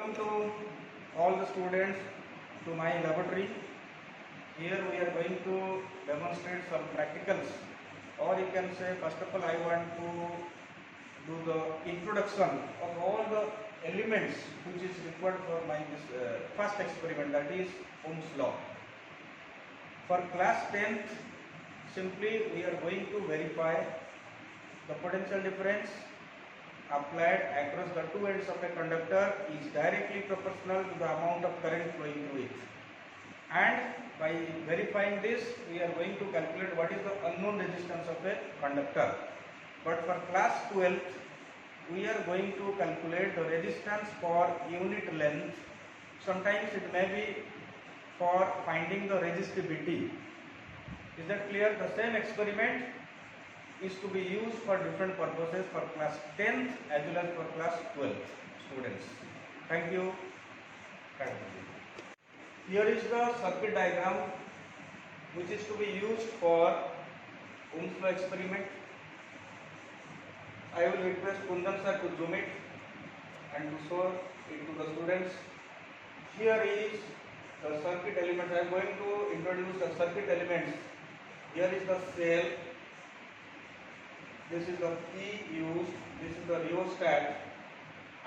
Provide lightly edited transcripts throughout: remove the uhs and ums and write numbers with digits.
Welcome to all the students to my laboratory. Here we are going to demonstrate some practicals, or you can say first of all I want to do the introduction of all the elements which is required for my this first experiment, that is Ohm's law. For class 10th, simply we are going to verify the potential difference applied across the two ends of a conductor is directly proportional to the amount of current flowing through it. And by verifying this, we are going to calculate what is the unknown resistance of a conductor. But for class 12, we are going to calculate the resistance for unit length. Sometimes it may be for finding the resistivity. Is that clear? The same experiment is to be used for different purposes for class 10th as well as for class 12th students. Thank you. Here is the circuit diagram which is to be used for Ohm's law experiment. I will request Kundan sir to zoom it and to show it to the students. Here is the circuit elements. I am going to introduce the circuit elements. Here is the cell. This is the key used, this is the rheostat,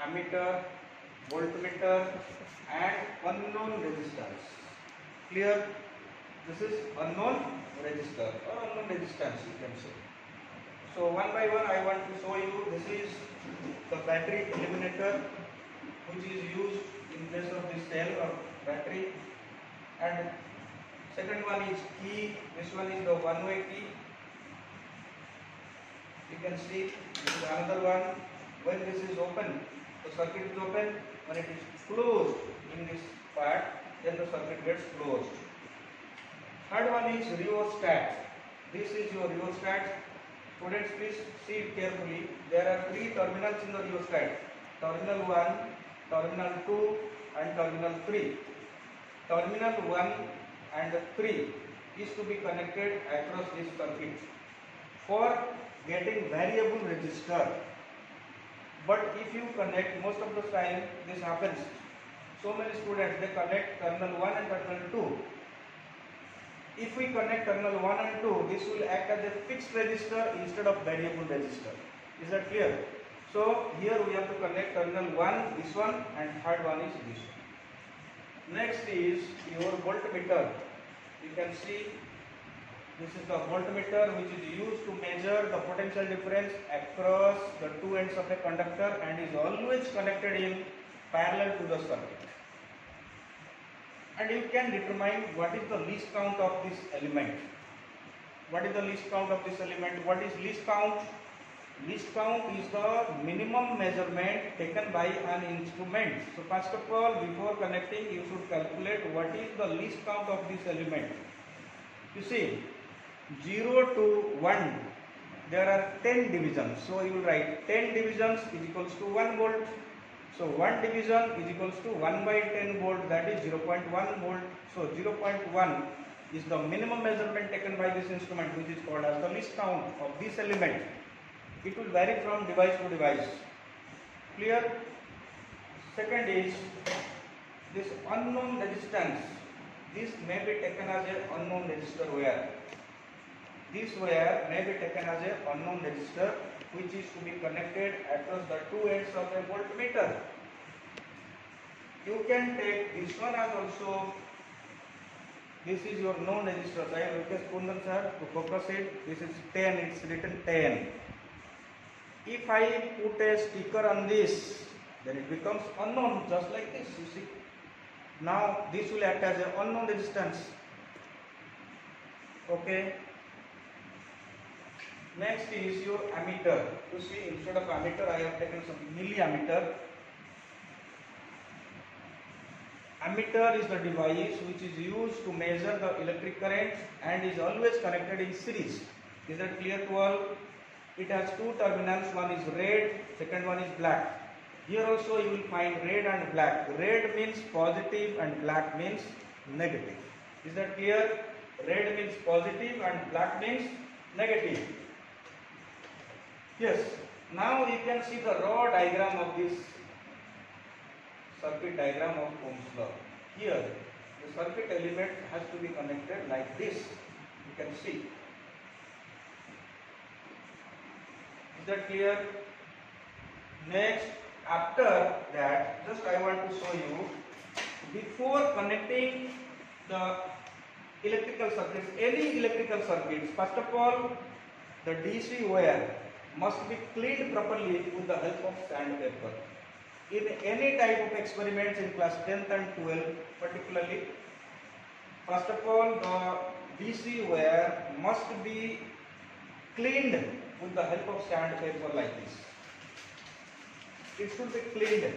ammeter, voltmeter and unknown resistance. Clear? This is unknown resistor or unknown resistance you can say. So one by one I want to show you. This is the battery eliminator which is used in place of this cell or battery, and second one is key. This one is the one-way key. You can see this is another one. When this is open, the circuit is open. When it is closed in this part, then the circuit gets closed. Third one is rheostat. This is your rheostat. Students, please see it carefully. There are three terminals in the rheostat: terminal 1, terminal 2 and terminal 3. Terminal 1 and 3 is to be connected across this circuit for getting variable resistor. But if you connect, most of the time this happens, so many students they connect terminal 1 and terminal 2. If we connect terminal 1 and 2, this will act as a fixed resistor instead of variable resistor. Is that clear? So here we have to connect terminal 1, this one, and third one is this one. Next is your voltmeter. You can see this is the voltmeter which is used to measure the potential difference across the two ends of a conductor and is always connected in parallel to the circuit. And you can determine what is the least count of this element. What is the least count of this element? What is least count? Least count is the minimum measurement taken by an instrument. So first of all, before connecting, you should calculate what is the least count of this element. You see, 0 to 1, there are 10 divisions. So you will write 10 divisions is equals to 1 volt. So 1 division is equals to 1 by 10 volt, that is 0.1 volt. So 0.1 is the minimum measurement taken by this instrument, which is called as the least count of this element. It will vary from device to device. Clear? Second is this unknown resistance. This may be taken as an unknown resistor wire. This wire may be taken as an unknown resistor which is to be connected across the two ends of a voltmeter. You can take this one as also. This is your known resistor. I request Kundan sir to focus it. This is 10, it's written 10. If I put a sticker on this, then it becomes unknown, just like this, you see. Now this will act as an unknown resistance. Okay. Next is your ammeter. You see, instead of ammeter, I have taken some milliammeter. Ammeter is the device which is used to measure the electric current and is always connected in series. Is that clear to all? It has two terminals. One is red, second one is black. Here also you will find red and black. Red means positive and black means negative. Is that clear? Red means positive and black means negative. Yes. Now you can see the raw diagram of this circuit diagram of Ohm's law. Here the circuit element has to be connected like this. You can see. Is that clear? Next, after that, just I want to show you, before connecting the electrical circuits, any electrical circuits, first of all, the DC wire must be cleaned properly with the help of sandpaper. In any type of experiments in class 10th and 12th, particularly, first of all, the DC wire must be cleaned with the help of sandpaper like this. It should be cleaned.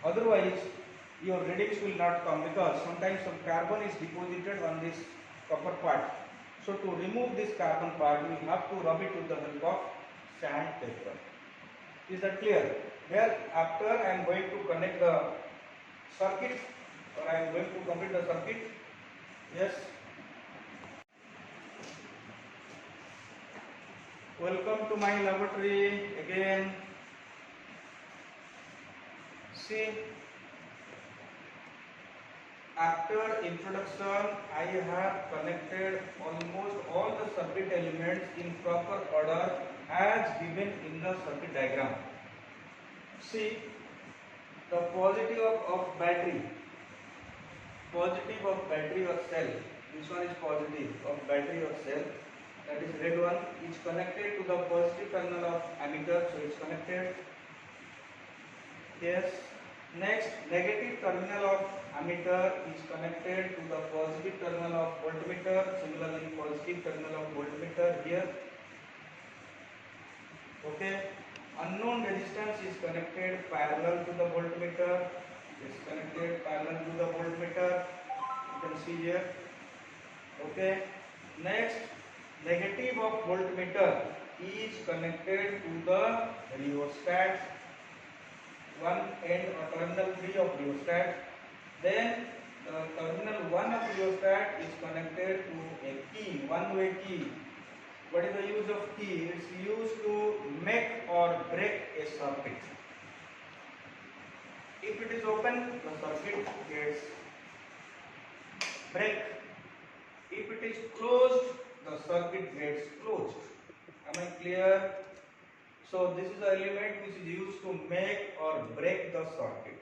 Otherwise, your readings will not come, because sometimes some carbon is deposited on this copper part. So to remove this carbon part, we have to rub it with the help of sandpaper. Is that clear? Thereafter, I am going to connect the circuit, or I am going to complete the circuit. Yes. Welcome to my laboratory again. See, after introduction, I have connected almost all the circuit elements in proper order as given in the circuit diagram. See, the positive of battery or cell, this one is positive of battery or cell, that is red one, is connected to the positive terminal of ammeter, so it's connected. Yes. Next, negative terminal of ammeter is connected to the positive terminal of voltmeter. Similarly, positive terminal of voltmeter here. Okay. Unknown resistance is connected parallel to the voltmeter. It's connected parallel to the voltmeter. You can see here. Okay. Next, negative of voltmeter is connected to the rheostat. One end or terminal 3 of rheostat. Then the terminal 1 of rheostat is connected to a key, one-way key. What is the use of key? It's used to make or break a circuit. If it is open, the circuit gets break. If it is closed, the circuit gets closed. Am I clear? So this is the element which is used to make or break the circuit.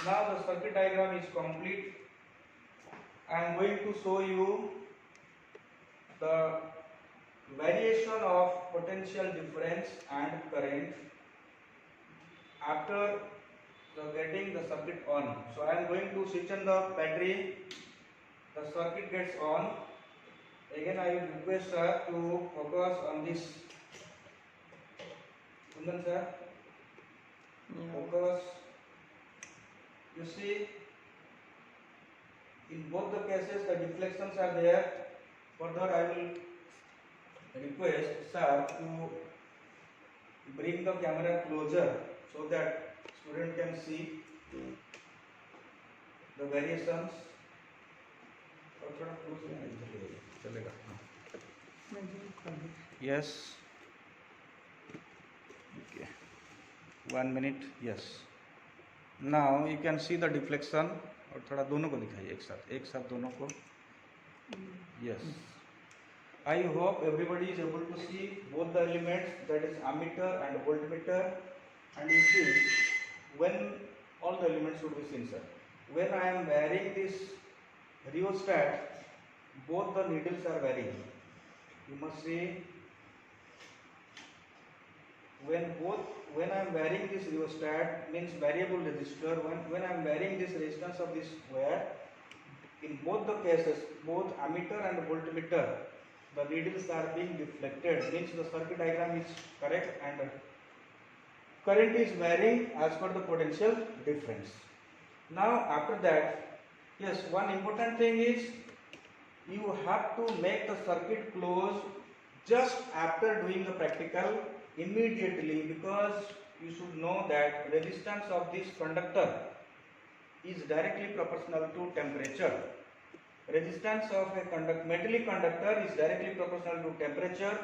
Now the circuit diagram is complete. I am going to show you the variation of potential difference and current after getting the circuit on. So I am going to switch on the battery. The circuit gets on. Again I will request sir to focus on this. Kundan sir, focus. You see, in both the cases the deflections are there. Further I will request sir to bring the camera closer so that student can see the variations. Yes. Okay. 1 minute. Yes. Now you can see the deflection. और थोड़ा दोनों को दिखाइए एक साथ दोनों को. Yes. I hope everybody is able to see both the elements, that is ammeter and voltmeter, and you see when all the elements should be seen, sir. When I am varying this rheostat, both the needles are varying. You must see when I am varying this rheostat, means variable resistor. When I am varying this resistance of this wire, in both the cases, both ammeter and voltmeter, the needles are being deflected, means the circuit diagram is correct and current is varying as per the potential difference. Now after that, yes, one important thing is you have to make the circuit close just after doing the practical immediately, because you should know that resistance of this conductor is directly proportional to temperature. Resistance of a metallic conductor is directly proportional to temperature.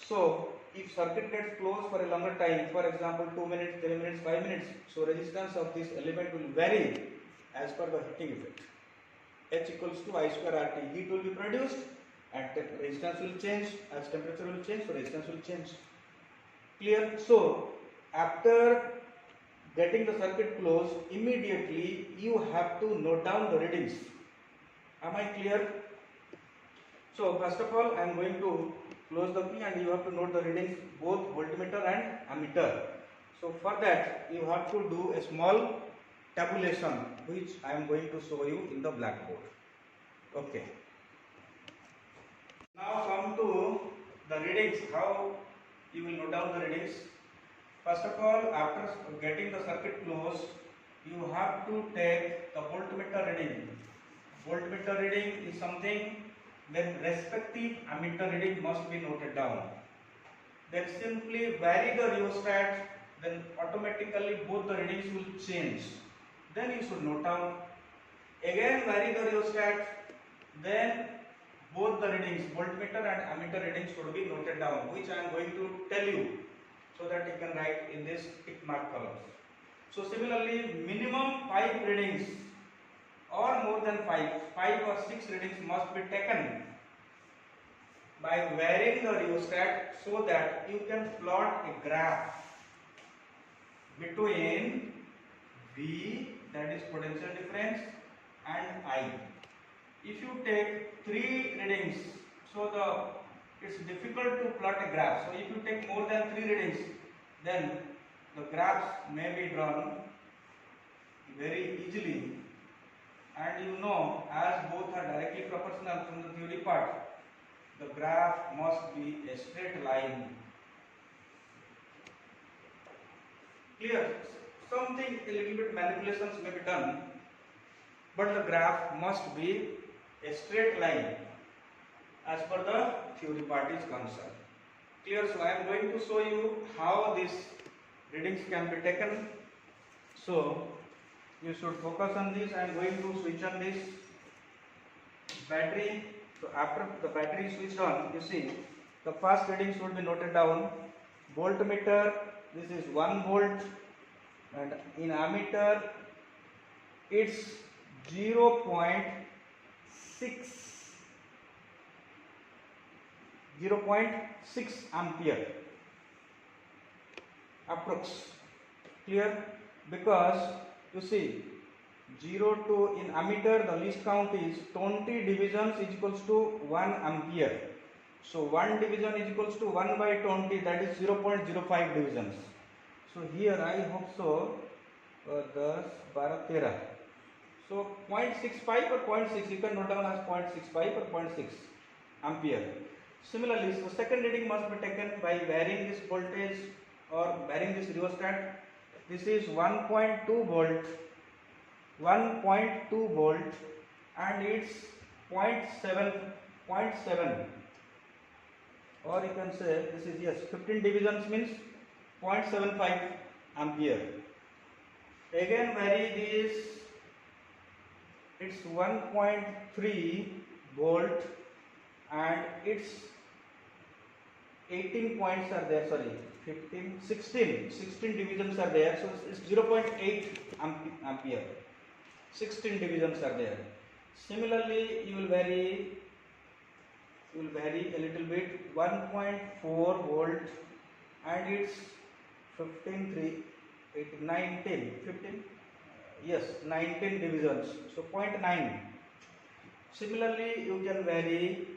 So if circuit gets closed for a longer time, for example 2 minutes, 3 minutes, 5 minutes, so resistance of this element will vary as per the heating effect. H equals to I square RT. Heat will be produced and resistance will change as temperature will change, so resistance will change. Clear? So after getting the circuit closed, immediately you have to note down the readings. Am I clear? So first of all, I am going to close the key and you have to note the readings both voltmeter and ammeter. So for that you have to do a small tabulation which I am going to show you in the blackboard. Okay. Now come to the readings, how you will note down the readings. First of all, after getting the circuit closed, you have to take the voltmeter reading. Voltmeter reading is something, then respective ammeter reading must be noted down. Then simply vary the rheostat, then automatically both the readings will change. Then you should note down. Again vary the rheostat, then both the readings, voltmeter and ammeter readings should be noted down, which I am going to tell you, so that you can write in this tick mark columns. So similarly, minimum 5 readings or more than 5 or 6 readings must be taken by varying the rheostat, so that you can plot a graph between V, that is potential difference, and I. If you take 3 readings, so it's difficult to plot a graph. So if you take more than 3 readings, then the graphs may be drawn very easily, and you know, as both are directly proportional from the theory part, the graph must be a straight line. Clear? Something, a little bit manipulations may be done, but the graph must be a straight line as per the theory part is concerned. Clear? So I am going to show you how these readings can be taken. So you should focus on this. I am going to switch on this battery. So after the battery is switched on, you see the first reading should be noted down. Voltmeter, this is 1 volt, and in ammeter it's 0.6 ampere approx. Clear? Because you see 0 to, in ammeter the least count is 20 divisions is equals to 1 ampere. So 1 division is equals to 1 by 20, that is 0.05 divisions. So here I hope so 10, 12, 13. So 0.65 or 0.6, you can note down as 0.65 or 0.6 ampere. Similarly, so second reading must be taken by varying this voltage or varying this rheostat. This is 1.2 volt, 1.2 volt, and it's 0.7, or you can say this is, yes, 15 divisions means 0.75 ampere. Again vary this, it's 1.3 volt, and it's 18 points are there, sorry, 15, 16 divisions are there, so it's 0.8 ampere, 16 divisions are there. Similarly, you will vary a little bit, 1.4 volt, and it's 15, 3, 8, 19, 15, yes, 19 divisions, so 0.9. Similarly, you can vary,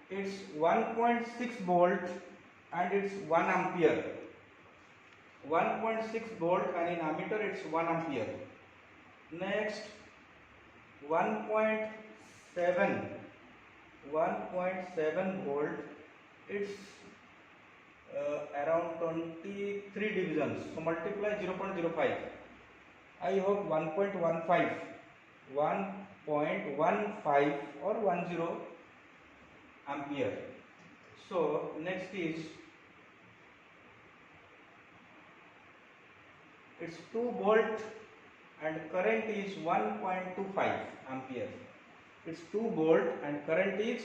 it's 1.6 volt and it's 1 ampere, 1.6 volt, and in ammeter it's 1 ampere. Next 1.7 volt, it's around 23 divisions, so multiply 0.05, I hope 1.15 or 10 ampere. So next is, it's 2 volt and current is 1.25 ampere. It's 2 volt and current is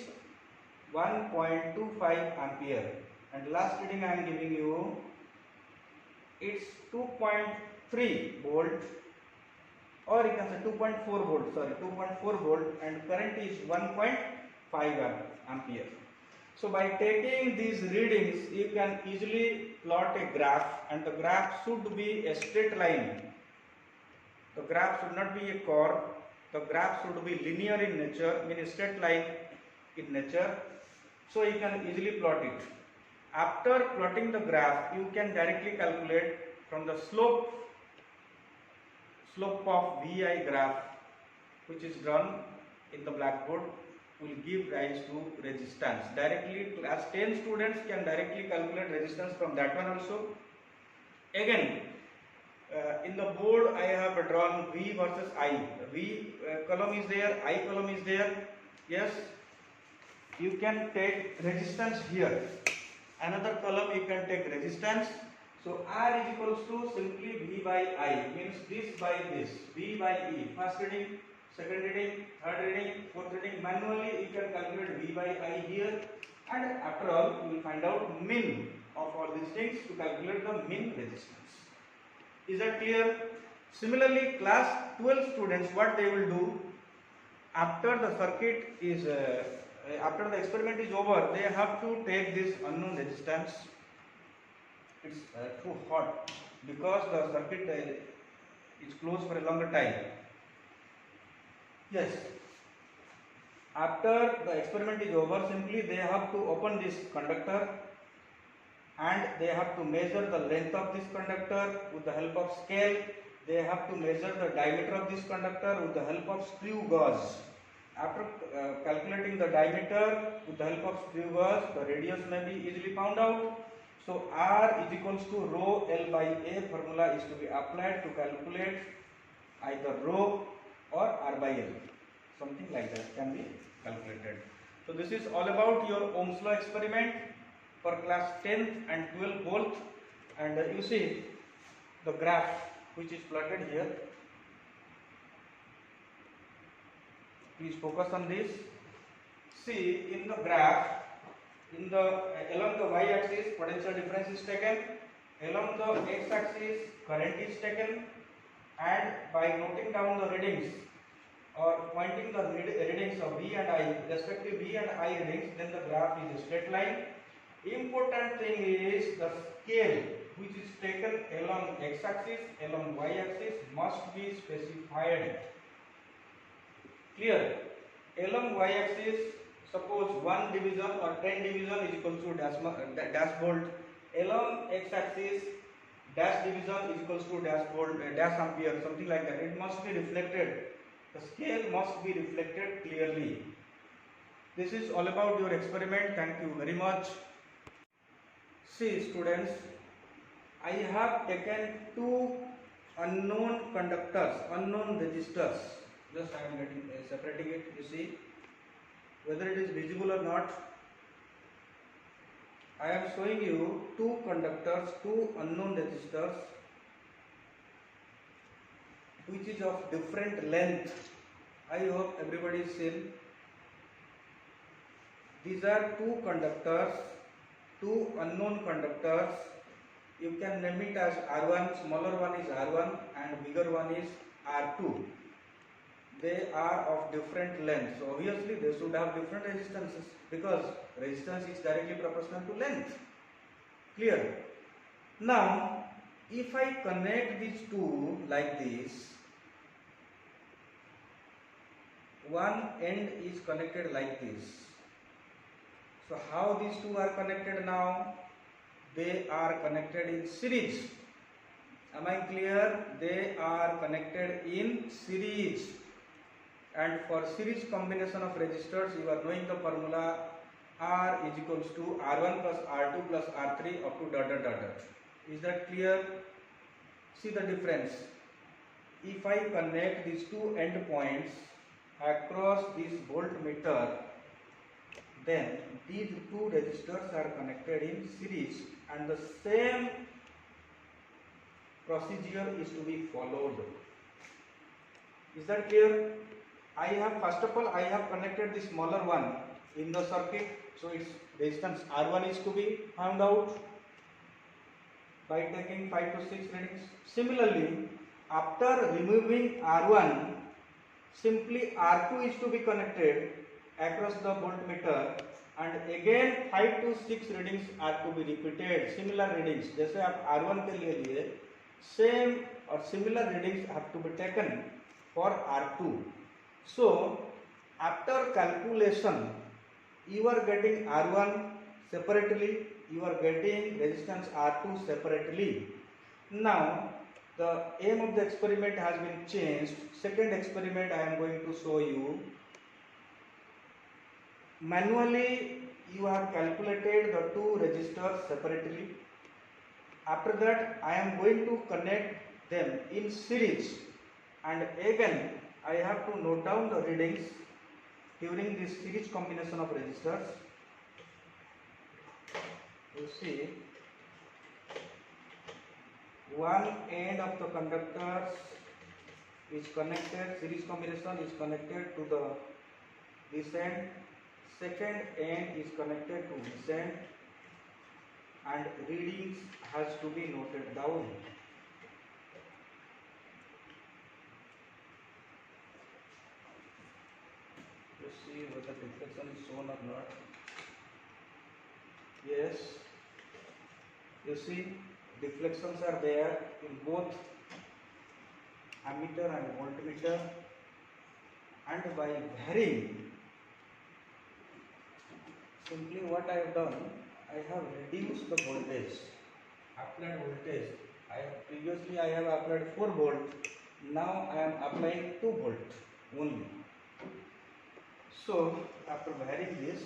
1.25 ampere, and last reading I am giving you, it's 2.3 volt, or you can say 2.4 volt, sorry, 2.4 volt, and current is 1.5 ampere. So by taking these readings, you can easily plot a graph, and the graph should be a straight line. The graph should not be a curve. The graph should be linear in nature, means straight line in nature. So you can easily plot it. After plotting the graph, you can directly calculate from the slope of VI graph, which is drawn in the blackboard, will give rise to resistance. Directly, class 10 students can directly calculate resistance from that one also. Again, in the board I have drawn V versus I. V column is there, I column is there. Yes, you can take resistance here. Another column you can take resistance. So R is equals to simply V by I, means this by this, V by E. First reading, second reading, third reading, fourth reading. Manually you can calculate V by I here, and after all you will find out min of all these things to calculate the min resistance. Is that clear? Similarly, class 12 students, what they will do, after the circuit is after the experiment is over, they have to take this unknown resistance. It's too hot because the circuit is closed for a longer time. Yes, after the experiment is over, simply they have to open this conductor, and they have to measure the length of this conductor with the help of scale. They have to measure the diameter of this conductor with the help of screw gauge. After calculating the diameter with the help of screw gauge, the radius may be easily found out. So R is equals to rho L by A formula is to be applied to calculate either rho or R by L. Something like that can be calculated. So this is all about your Ohm's law experiment for class 10 and 12 both. And you see the graph which is plotted here. Please focus on this. See, in the graph, along the y-axis potential difference is taken, along the x-axis current is taken, and by noting down the readings or pointing the readings of V and I, respective V and I readings, then the graph is a straight line. Important thing is the scale which is taken along x-axis, along y-axis must be specified. Clear? Along y-axis, suppose 1 division or 10 division is equal to dash volt. Along x-axis, dash division is equal to dash volt, dash ampere, something like that. It must be reflected. The scale must be reflected clearly. This is all about your experiment. Thank you very much. See, students, I have taken two unknown conductors, unknown resistors. Just I am separating it. You see whether it is visible or not. I am showing you two conductors, two unknown resistors, which is of different length. I hope everybody is seen. These are two conductors, two unknown conductors. You can name it as R1, smaller one is R1 and bigger one is R2. They are of different lengths, so obviously they should have different resistances because resistance is directly proportional to length. Clear? Now, if I connect these two like this, one end is connected like this. So how these two are connected now? They are connected in series. Am I clear? They are connected in series. And for series combination of resistors, you are knowing the formula R is equals to R1 plus R2 plus R3 up to dot dot dot dot. Is that clear? See the difference. If I connect these two end points across this voltmeter, then these two resistors are connected in series and the same procedure is to be followed. Is that clear? I have, first of all, I have connected the smaller one in the circuit So its resistance R1 is to be found out by taking 5 to 6 readings. Similarly, after removing R1, simply R2 is to be connected across the voltmeter and again 5 to 6 readings are to be repeated. Similar readings, जैसे आप R1 के लिए same or similar readings have to be taken for R2. So after calculation, you are getting R1 separately, you are getting resistance R2 separately. Now the aim of the experiment has been changed. Second experiment I am going to show you. Manually you have calculated the two resistors separately. After that I am going to connect them in series and again I have to note down the readings during this series combination of resistors. You see, one end of the conductors is connected, series combination is connected to the this end, second end is connected to this end, and readings has to be noted down. Let's see whether deflection is shown or not. Yes, you see deflections are there in both ammeter and voltmeter, and by varying, simply what I have done, I have reduced the voltage, applied voltage. Previously I have applied 4 volt, now I am applying 2 volt only. So after varying this,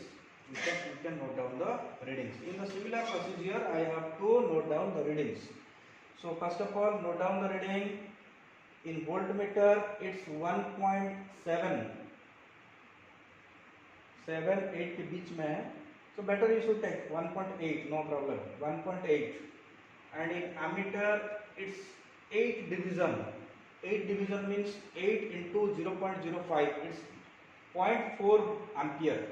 you can note down the readings. In the similar procedure, I have to note down the readings. So first of all, note down the reading. In voltmeter, it's 1.7, 8 के बीच में है. So better you should take 1.8, no problem. 1.8. And in ammeter, it's 8 division. 8 division means 8 into 0.05. It's 0.4 ampere.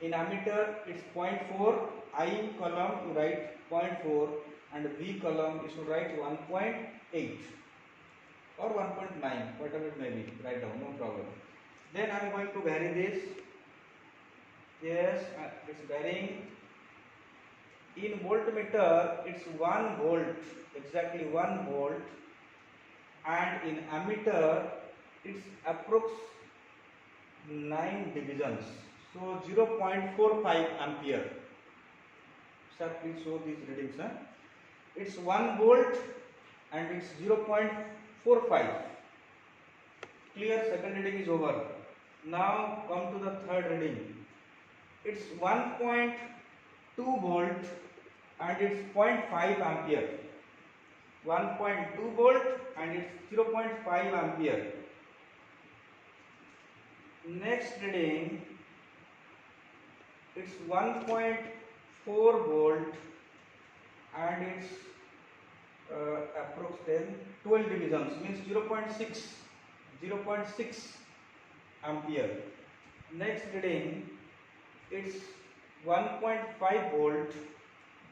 In ammeter, it's 0.4. I column you write 0.4 and V column you should write 1.8 or 1.9, whatever it may be. Write down, no problem. Then I am going to vary this. Yes, it's varying. In voltmeter, it's 1 volt, exactly 1 volt, and in ammeter, it's approx 9 divisions. So 0.45 ampere. Sir, please show these readings. Huh? It's 1 volt and it's 0.45. Clear, second reading is over. Now come to the third reading. It's 1.2 volt and it's 0.5 ampere. 1.2 volt and it's 0.5 ampere. Next reading, it's 1.4 volt and it's approximately 12 divisions, means 0.6 ampere. Next reading, it's 1.5 volt.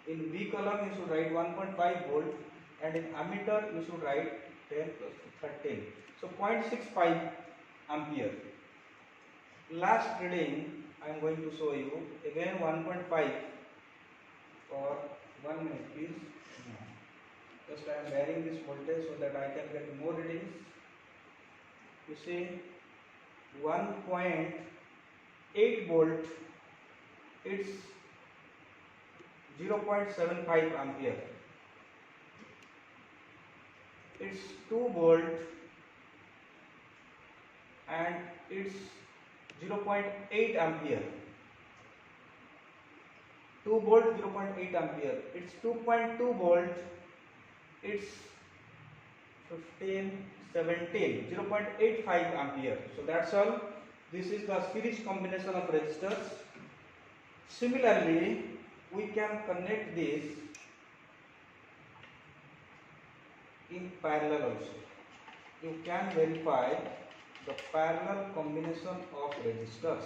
In V column you should write 1.5 volt and in ammeter you should write 10 plus 13. So 0.65 ampere. Last reading I am going to show you again 1.5 for 1 minute please. Just I am varying this voltage so that I can get more readings. You see 1.8 volt, it's 0.75 ampere. It's 2 volt and it's 0.8 ampere. 2 volt 0.8 ampere. It's 2.2 volt. It's 15, 17, 0.85 ampere. So that's all. This is the series combination of resistors. Similarly, we can connect this in parallel also. You can verify the parallel combination of resistors.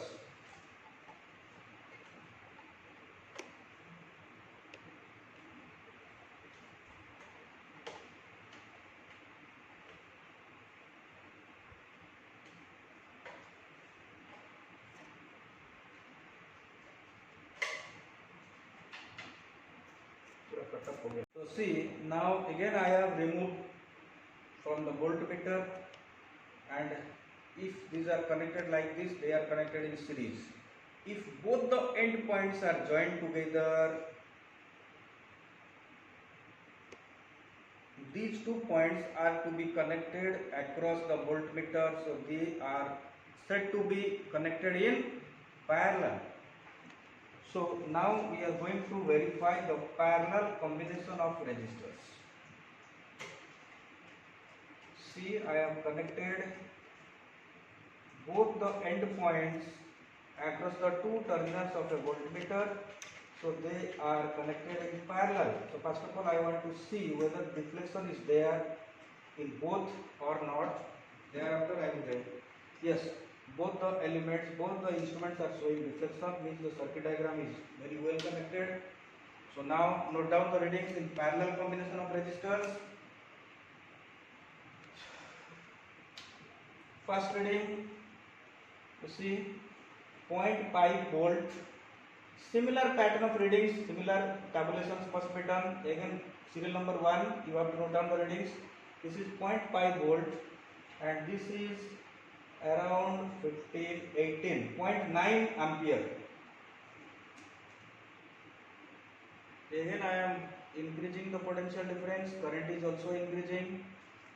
So see, now again I have removed from the voltmeter, and if these are connected like this, they are connected in series. If both the end points are joined together, these 2 points are to be connected across the voltmeter, so they are said to be connected in parallel. So now we are going to verify the parallel combination of resistors. See, I have connected both the end points across the 2 terminals of a voltmeter, so they are connected in parallel. So first of all, I want to see whether deflection is there in both or not. Thereafter I will write. Yes, both the elements, both the instruments are showing deflection, means the circuit diagram is very well connected. So now note down the readings in parallel combination of resistors. First reading, you see 0.5 volt. Similar pattern of readings, similar tabulations must be done. Again, serial number 1, you have to note down the readings. This is 0.5 volt and this is around 0.9 ampere. Again, I am increasing the potential difference, current is also increasing.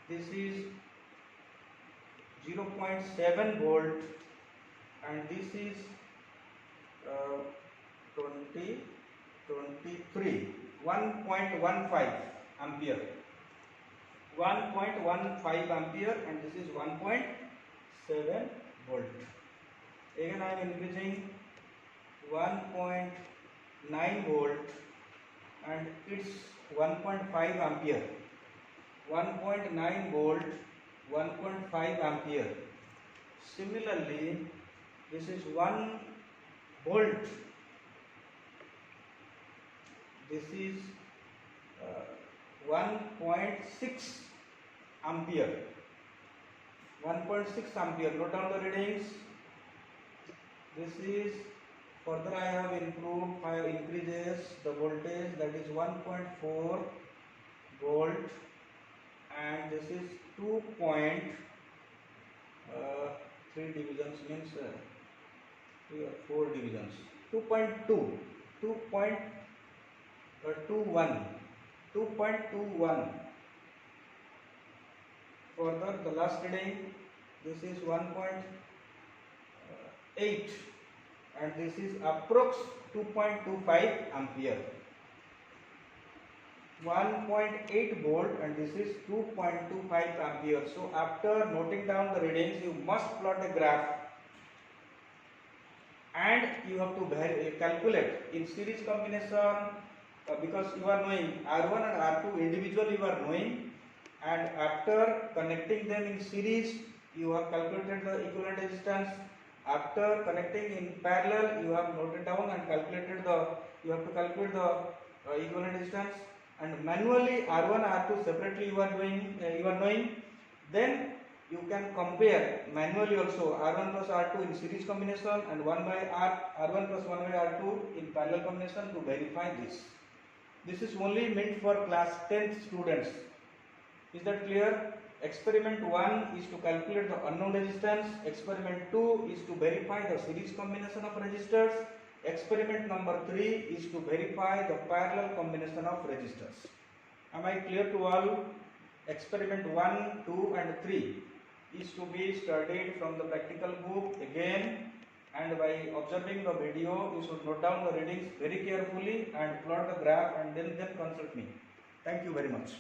This is 0.7 volt and this is 1.15 ampere. 1.15 ampere and this is 1.7 volt. Again I am increasing 1.9 volt and it's 1.5 ampere. 1.9 volt, 1.5 ampere. Similarly, this is 1 volt. This is 1.6 ampere. 1.6 ampere. Note down the readings. This is further I have improved. I have increases the voltage, that is 1.4 volt, and this is 2.3 divisions means 3 or 4 divisions. 2.21. Further, the last reading, this is 1.8 and this is approx 2.25 ampere. 1.8 volt and this is 2.25 ampere. So after noting down the readings, you must plot a graph and you have to calculate in series combination, because you are knowing R1 and R2 individually you are knowing, and after connecting them in series you have calculated the equivalent resistance. After connecting in parallel you have noted down and calculated you have to calculate the equivalent resistance, and manually R1 R2 separately you are knowing. Then you can compare manually also R1 plus R2 in series combination and R1 plus 1 by R2 in parallel combination to verify this. This is only meant for class 10th students. Is that clear? Experiment 1 is to calculate the unknown resistance. Experiment 2 is to verify the series combination of resistors. Experiment number 3 is to verify the parallel combination of resistors. Am I clear to all? Experiment 1, 2 and 3 is to be studied from the practical book again, and by observing the video you should note down the readings very carefully and plot the graph and then consult me. Thank you very much.